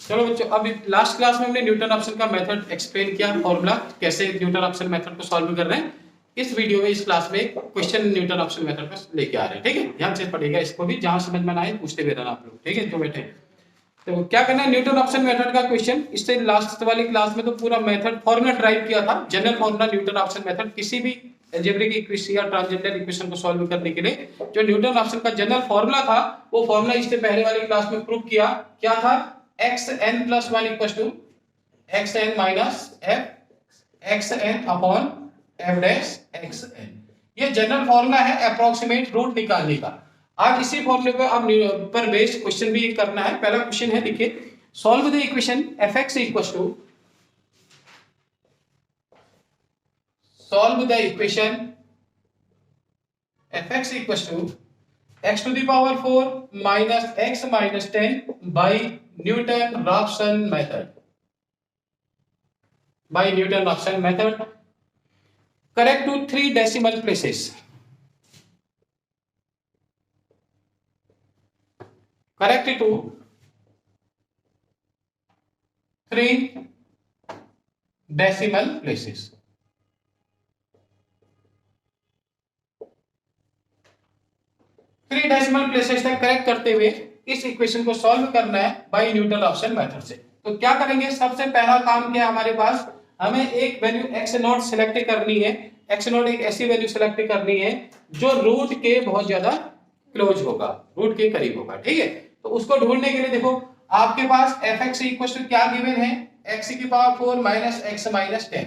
चलो बच्चों, अभी लास्ट क्लास में हमने न्यूटन ऑप्शन का मेथड एक्सप्लेन किया, फॉर्मूला कैसे न्यूटन ऑप्शन मेथड को सॉल्व कर रहे हैं। इस वीडियो में, इस क्लास में क्वेश्चन न्यूटन ऑप्शन मेथड का लेके आ रहे हैं। ठीक है, ध्यान से पढ़िएगा इसको भी, जहां समझ में ना आए पूछते भी रहना आप लोग। ठीक है, जो बैठे। तो क्या करना है, न्यूटन ऑप्शन मेथड का क्वेश्चन, इससे लास्ट वाली क्लास में तो पूरा मेथड फॉर्मूला ड्राइव किया था, general formula Newton option method, किसी भी अलजेब्रिक इक्वेशन या ट्रांसेंडेंटल इक्वेशन को सॉल्व करने के लिए जो न्यूटन ऑप्शन का जनरल फॉर्मूला था, वो फॉर्मूला इससे पहले वाली क्लास में प्रूव किया। क्या था? xn plus 1 equals to xn minus f xn upon f dash xn। ये जनरल फॉर्मूला है अप्रोक्सीमेट रूट निकालने का। आज इसी फॉर्मूले पे अब पर बेस्ड क्वेश्चन भी करना है। पहला क्वेश्चन है, देखिए, solve the equation fx equals to, solve the equation fx equals to x to the power 4 minus x minus 10 by Newton-Raphson method, by Newton-Raphson method, correct to 3 decimal places, correct to 3 decimal places। 3 decimal places तक correct करते हुए इस equation को solve करना है bye Newton option method से। तो क्या करेंगे, सबसे पहला काम क्या है हमारे पास, हमें एक वैल्यू x नॉट सिलेक्ट करनी है। x नॉट एक ऐसी वैल्यू सिलेक्ट करनी है जो रूट के बहुत ज्यादा क्लोज होगा, रूट के करीब होगा। ठीक है, तो उसको ढूंढने के लिए देखो, आपके पास fx इक्वल टू क्या गिवन है, x की power 4 minus x minus 10।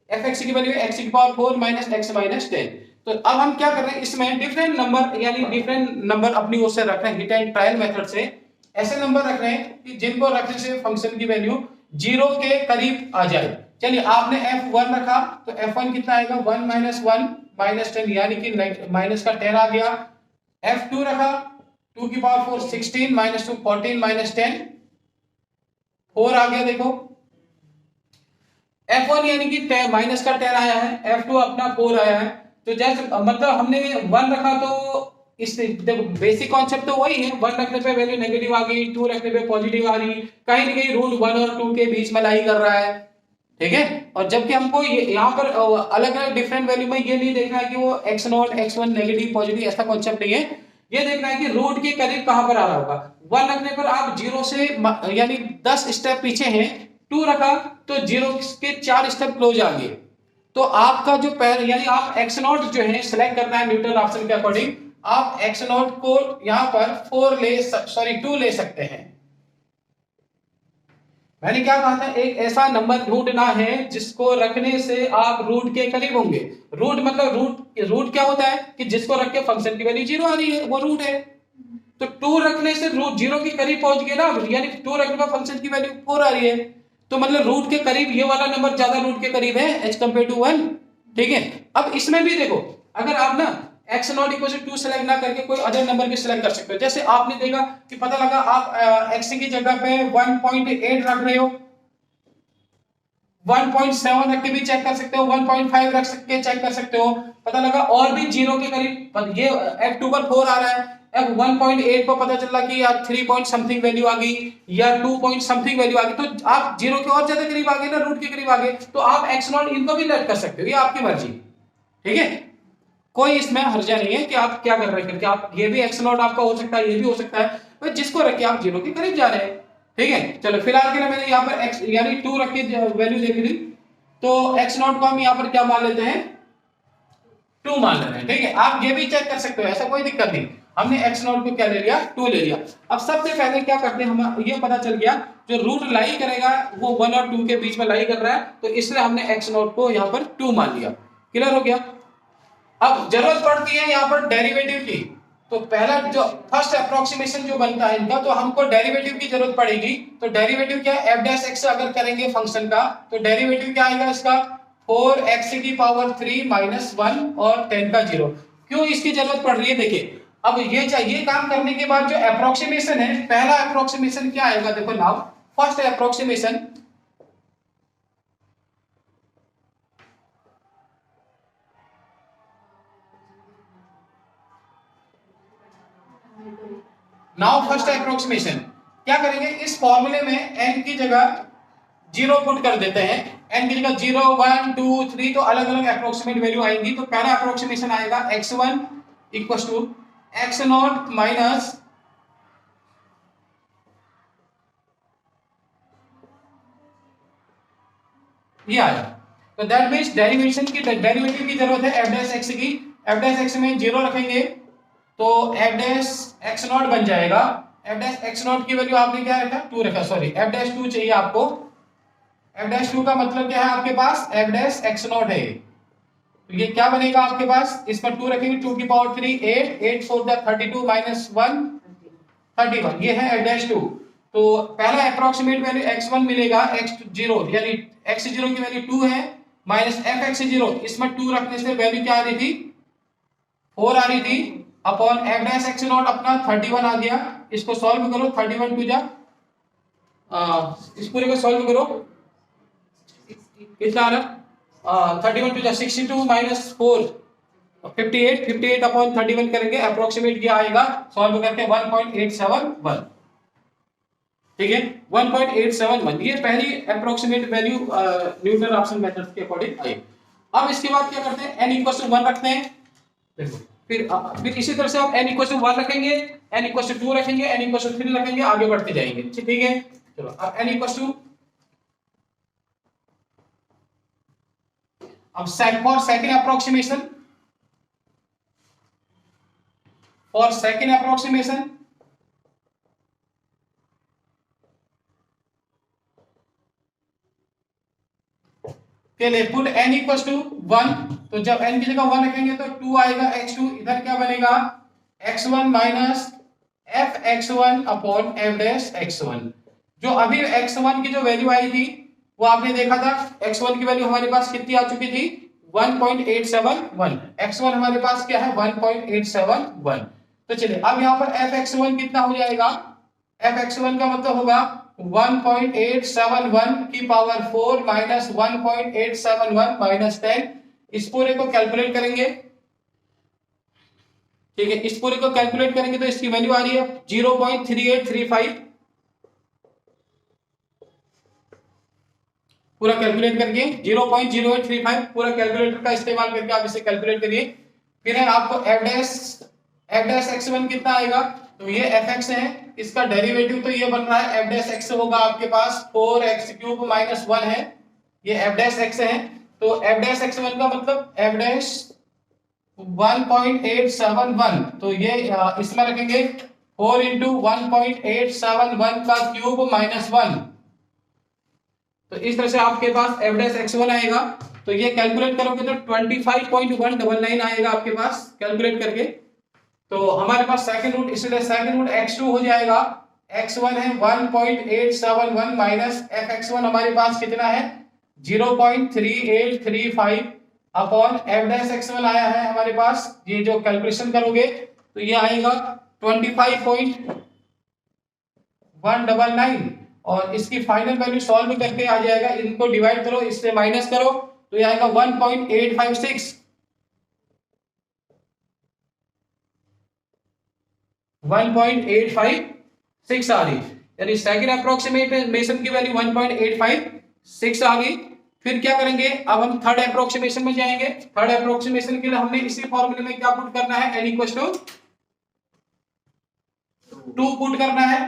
fx की वैल्यू x की पावर 4 माइनस x माइनस 10। तो अब हम क्या कर रहे हैं, इसमें डिफरेंट नंबर, यानी डिफरेंट नंबर अपनी ओर से रख रहे हैं, हिट एंड ट्रायल मेथड से ऐसे नंबर रख रहे हैं कि जिनको रखने से फंक्शन की वैल्यू 0 के करीब आ जाए। चलिए, आपने f1 रखा तो f1 कितना आएगा, 1 माइनस 1 माइनस 10, यानी कि माइनस का 10 आ गया। f2 रखा, 2 की पावर 4 16 माइनस 2 14 माइनस 10 4 आ गया। देखो, f1 यानी कि माइनस का 10 आया है, f2 अपना 4 आया है। तो जैसे मतलब हमने 1 रखा तो इस, देखो बेसिक कॉन्सेप्ट तो वही है, 1 रखने पे वैल्यू नेगेटिव आ गई, 2 रखने पे पॉजिटिव आ रही, कहीं ना कहीं रूट 1 और 2 के बीच में लाई कर रहा है। ठीक है, और जबकि हमको यहाँ पर अलग अलग डिफरेंट वैल्यू में ये नहीं देखना है कि वो x not x1 negative positive, ऐसा कॉन्सेप्ट नहीं है। ये देखना है कि रूट के करीब कहां पर आ रहा होगा। 1 रखने पर आप 0 से यानी 10 स्टेप पीछे हैं, 2 रखा तो 0 के 4 स्टेप क्लोज आ गए। तो आपका जो यानी आप x नॉट जो है सिलेक्ट करना है न्यूटन ऑप्शन के अकॉर्डिंग। आप x नॉट को यहां पर 2 ले सकते हैं। मैंने क्या कहा था, एक ऐसा नंबर ढूंढना है जिसको रखने से आप रूट के करीब होंगे। रूट मतलब रूट क्या होता है कि जिसको रख के फंक्शन की वैल्यू 0 आ रही है, वो रूट है। तो 2 रखने से रूट 0 के करीब पहुंच गए ना, यानी 2 रखने पर फंक्शन की वैल्यू 4 आ रही है। तो मतलब रूट के करीब ये वाला नंबर ज्यादा रूट के करीब है एज कंपेयर टू 1। ठीक है, अब इसमें भी देखो, अगर आप ना x not equal to 2 select ना करके कोई अदर नंबर भी सिलेक्ट कर सकते हो। जैसे आपने देखा कि पता लगा आप x की जगह पे 1.8 रख रहे हो, 1.7 रख के भी चेक कर सकते हो, 1.5 रख के चेक कर सकते हो। पता लगा और भी 0 के करीब, ये f2 पर 4 आ रहा है, अब 1.8 पर पता चला कि यार 3 पॉइंट समथिंग वैल्यू आ गई या 2 पॉइंट समथिंग वैल्यू आ गई, तो आप 0 के और ज्यादा करीब आ गए ना, रूट के करीब आ गए, तो आप x नॉट इनको भी लेट कर सकते हो, ये आपकी मर्जी। ठीक है, कोई इसमें हर्जा नहीं है कि आप क्या कर रहे हैं करके, आप ये भी x नॉट आपका हो सकता है, ये भी हो सकता है, तो जिसको रख के आप 0 के करीब जा रहे हैं। ठीक है, चलो फिलहाल के लिए मैंने यहाँ पर x यानी 2 रख के वैल्यू देख ली, तो x नॉट को हम यहाँ पर क्या मान लेते हैं, 2 मान लेते हैं। ठीक है, आप ये भी चेक कर सकते हो, ऐसा कोई दिक्कत नहीं। हमने x नॉट को क्या ले लिया, 2 ले लिया। अब सबसे पहले क्या करते हैं, हम ये पता चल गया जो रूट लाई करेगा वो 1 और 2 के बीच में लाई कर रहा है, तो इसलिए हमने x नॉट को यहाँ पर 2 मान लिया। क्लियर हो गया। अब जरूरत पड़ती है यहाँ पर डेरिवेटिव की, तो पहला जो फर्स्ट अप्रोक्सीमेशन जो बनता है इनका, तो हमको डेरिवेटिव की जरूरत पड़ेगी। तो डेरिवेटिव क्या है, f डैश x अगर करेंगे फंक्शन का, तो डेरिवेटिव क्या आएगा इसका, 4x की पावर 3 माइनस 1 और 10 का 0। क्यों इसकी जरूरत पड़ रही है, देखिए, अब ये चाहिए काम करने के बाद जो अप्रोक्सीमेशन है, पहला अप्रोक्सीमेशन क्या आएगा, देखो now first approximation, now first approximation क्या करेंगे, इस फॉर्मूले में n की जगह 0 पुट कर देते हैं। n की जगह 0 1 2 3 तो अलग अलग अप्रोक्सीमेट वैल्यू आएंगी। तो पहला अप्रोक्सीमेशन आएगा x1 equal to x not minus ये आया। तो दैट मींस डेरिवेटिव की जरूरत है f डैश x की। f डैश x में 0 रखेंगे तो f डैश x नॉट बन जाएगा। f डैश x नॉट की वैल्यू आपने क्या रखा, 2 रखा, सॉरी f डैश 2 चाहिए आपको। f डैश 2 का मतलब क्या है आपके पास, f डैश x नॉट है। तो ये क्या बनेगा आपके पास, इस पर 2 रखेंगे, 2 की पावर 3 8 8 4 32 माइनस 1 31, ये है f डैश 2। तो पहला अप्रोक्सीमेट वैल्यू x1 मिलेगा, x0 यानी x0 की वैल्यू 2 है माइनस fx0, इसमें 2 रखने से वैल्यू क्या आ रही थी, 4 आ रही थी, upon f dash x not अपना 31 आ गया। इसको सॉल्व करो, 31 टू जा इस पूरे को सॉल्व करो, कितना आ रहा, 31 टू जा 62 माइनस 4 58 58 अपॉन 31 करेंगे, अप्रोक्सीमेट क्या आएगा सॉल्व करके 1.871, ठीक है 1.871। ये पहली approximate value Newton Raphson method के अकॉर्डिंग आई। अब इसके बाद क्या करते हैं, n इक्वल टू 1 रखते हैं। देखो फिर इसी तरह से आप n इक्वल टू 1 रखेंगे, n इक्वल टू 2 रखेंगे, n इक्वल टू 3 रखेंगे, आगे बढ़ते जाएंगे, ठीक है। चलो अब n इक्वल टू, अब फॉर सेकंड अप्रोक्सीमेशन के लिए पुट n इक्वल टू 1। तो जब n की जगह 1 रखेंगे तो 2 आएगा, x2 इधर क्या बनेगा, x1 minus fx1 upon f dash x1। जो अभी x1 की जो वैल्यू आई थी वो आपने देखा था, x1 की वैल्यू हमारे पास कितनी आ चुकी थी, 1.871। x1 हमारे पास क्या है, 1.871। तो चलिए अब यहाँ पर fx1 कितना हो जाएगा, fx1 का मतलब होगा 1.871 की पावर 4 माइनस 1.871 माइनस 10। इस पूरे को कैलकुलेट करेंगे, ठीक है, इस पूरे को कैलकुलेट करेंगे तो इसकी वैल्यू आ रही है 0.3835। पूरा कैलकुलेट करके 0.0835 पूरा कैलकुलेटर का इस्तेमाल करके आप इसे कैलकुलेट करिए। फिर है आपको f डैश x1 कितना आएगा, तो ये fx है, इसका डेरिवेटिव तो ये बन रहा है f डैश x होगा आपके पास 4x क्यूब माइनस 1 है, ये f डैश x है। तो f डैश x1 का मतलब f डैश 1.871, तो ये इसमें रखेंगे 4 इंटू 1.871 का क्यूब माइनस 1। तो इस तरह से आपके पास f डैश x1 आएगा। तो ये कैलकुलेट करोगे तो 25.199 आएगा आपके पास कैलकुलेट करके। तो हमारे पास सेकंड रूट, इसलिए सेकंड रूट x2 हो जाएगा, x1 है 1.871 माइनस fx1 हमारे पास कितना है 0.3835 अपॉन f डैश x1 आया है हमारे पास। ये जो कैलकुलेशन करोगे तो ये आएगा 25.199 और इसकी फाइनल वैल्यू सॉल्व करके आ जाएगा, इनको डिवाइड करो, इससे माइनस करो तो ये आएगा 1.856 1.856 आ रही, यानी सेकंड अप्रोक्सीमेशन की वैल्यू 1.856 आ गई। फिर क्या करेंगे, अब हम थर्ड अप्रोक्सीमेशन में जाएंगे। थर्ड अप्रोक्सीमेशन के लिए हमने इसी फॉर्मूले में क्या पुट करना है, n इक्वल टू 2 पुट करना है।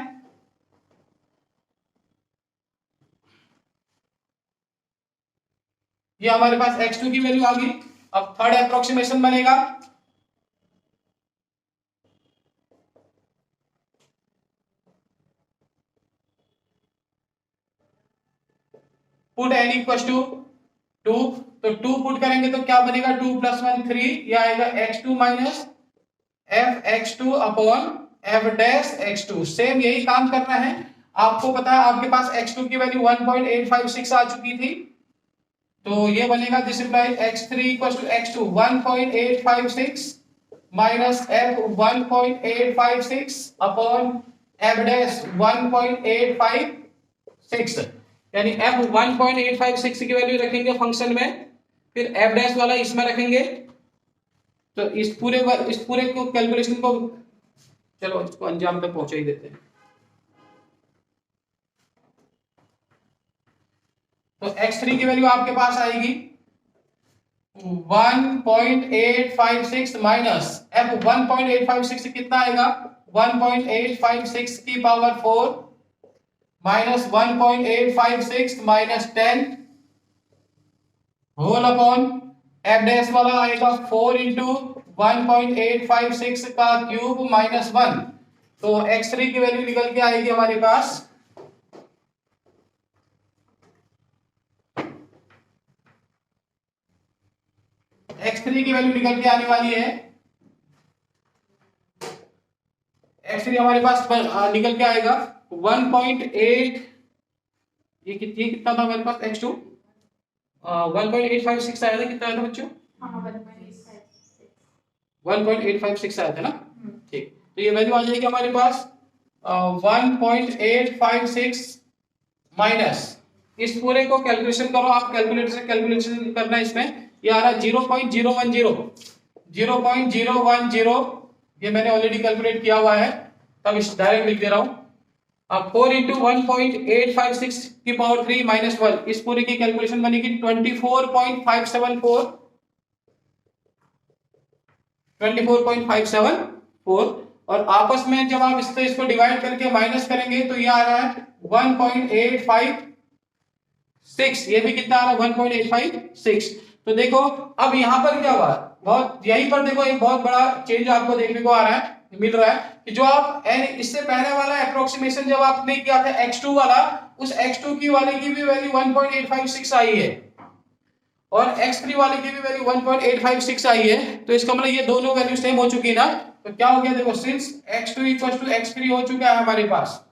ये हमारे पास x2 की वैल्यू आ गई। अब थर्ड अप्रोक्सीमेशन बनेगा, पुट n इक्वल टू 2। तो 2 पुट करेंगे तो क्या बनेगा, 2 प्लस 1 3, ये आएगा x2 minus fx2 upon f dash x2। Same यही काम करना है, आपको पता है आपके पास x2 की वैल्यू 1.856 आ चुकी थी, तो ये बनेगा this implies x3 equal to x2 1.856 minus f 1.856 upon f dash 1.856, यानी f 1.856 की वैल्यू रखेंगे फंक्शन में, फिर f डैश वाला इसमें रखेंगे। तो इस पूरे को कैलकुलेशन को चलो इसको अंजाम तक पहुंचा ही देते हैं। तो x3 की वैल्यू आपके पास आएगी 1.856 माइनस f 1.856 कितना आएगा 1.856 की power 4 minus 1.856 minus 10 whole upon f dash वाला आएगा 4 इंटू 1.856 का क्यूब माइनस 1। तो x3 की वैल्यू निकल के आएगी हमारे पास x3 की वैल्यू निकल के आने वाली है x3 हमारे पास निकल के आएगा 1.8 ये कितना था हमारे पास x2 1.856 आया था कितना आया था बच्चों 1.856 आया था ना ठीक। तो ये वैल्यू आ जाएगी हमारे पास 1.856 माइनस इस पूरे को कैलकुलेशन करो आप कैलकुलेटर से कैलकुलेशन करना इसमें ये आ रहा है 0.010 ये मैंने ऑलरेडी कैलकुलेट किया हुआ है तब इस डायरेक्ट लिख दे रहा हूं। अब 4 इंटू 1.856 की पावर 3 माइनस 1 इस पूरे की कैलकुलेशन बनेगी 24.574 और आपस में जब आप इसको डिवाइड करके माइनस करेंगे तो ये आ रहा है 1.856 ये भी कितना आ रहा है 1.856। तो देखो अब यहां पर क्या हुआ बहुत यहीं पर देखो एक बहुत बड़ा चेंज आपको देखने को आ रहा है मिल रहा है कि जो आप इससे पहले वाला अप्रोक्सीमेशन जब आपने किया था x2 वाला उस x2 की वाले की भी वैल्यू 1.856 आई है और x3 वाले की भी वैल्यू 1.856 आई है। तो इसका मतलब ये दोनों वैल्यू सेम हो चुकी है ना। तो क्या हो गया देखो since x2 equal to x3 हो चुका है हमारे पास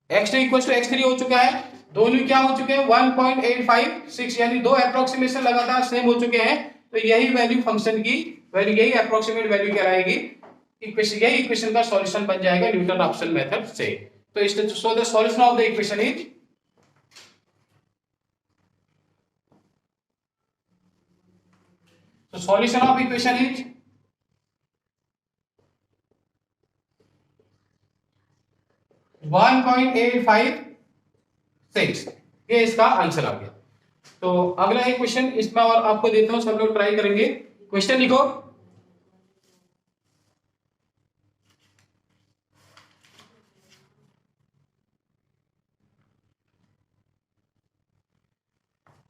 x2 इक्वल टू x3 हो चुका है दोनों क्या हो चुके हैं 1.856 यानी दो अप्रोक्सीमेशन लगातार सेम हो चुके हैं। तो यही वैल्यू फंक्शन की वैल्यू यही अप्रोक्सीमेट वैल्यू कहलाएगी इक्वेशन यही इक्वेशन का सॉल्यूशन बन जाएगा न्यूटन राफसन मेथड से। तो इसलिए so the solution of the equation is so solution of equation is 1.856 ये इसका आंसर आ गया। तो अगला एक क्वेश्चन इसमें और आपको देता हूं सब लोग ट्राई करेंगे। क्वेश्चन लिखो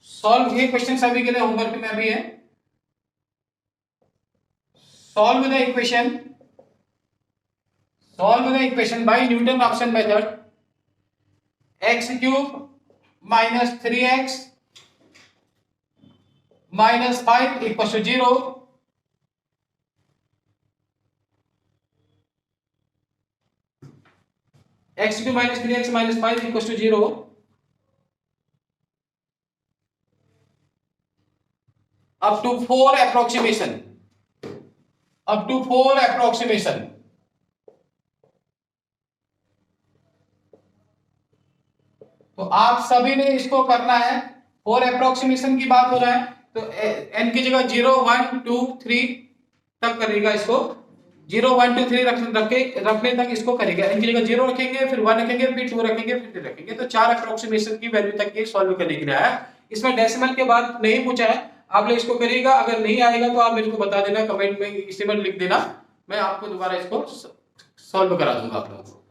सॉल्व ये क्वेश्चन सभी के लिए होमवर्क में भी है। Solve the equation by Newton Raphson method x cube minus 3x minus 5 equal to 0 x cube minus 3x minus 5 equal to 0 up to 4 approximation तो आप सभी ने इसको करना है 4 अप्रोक्सीमेशन की बात हो रहा है तो n की जगह 0 1 2 3 तक करेगा इसको 0 1 2 3 रखने तक इसको करेगा n की जगह 0 रखेंगे फिर 1 रखेंगे फिर 2 रखेंगे फिर 3 रखेंगे तो 4 अप्रोक्सीमेशन की वैल्यू तक ये सॉल्व करने के लिए आया। इसमें डेसिमल के बाद नहीं पूछा है आप लोग इसको करिएगा अगर नहीं आएगा तो आप मेरे को बता देना कमेंट में इसी में लिख देना मैं आपको दोबारा इसको सॉल्व करा दूंगा। आप लोगों को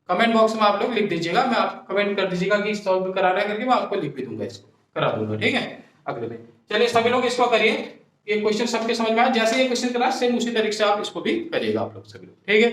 कमेंट बॉक्स में आप लोग लिख दीजिएगा मैं आप कमेंट कर दीजिएगा कि सॉल्व कराना है करके मैं आपको लिख भी दूंगा इसको करा दूंगा ठीक है अगले में। चलिए सभी लोग इसको करिए ये क्वेश्चन सबके समझ में आया जैसे ये क्वेश्चन करा सेम उसी तरीके से आप इसको भी करिएगा आप लोग सभी लोग ठीक है।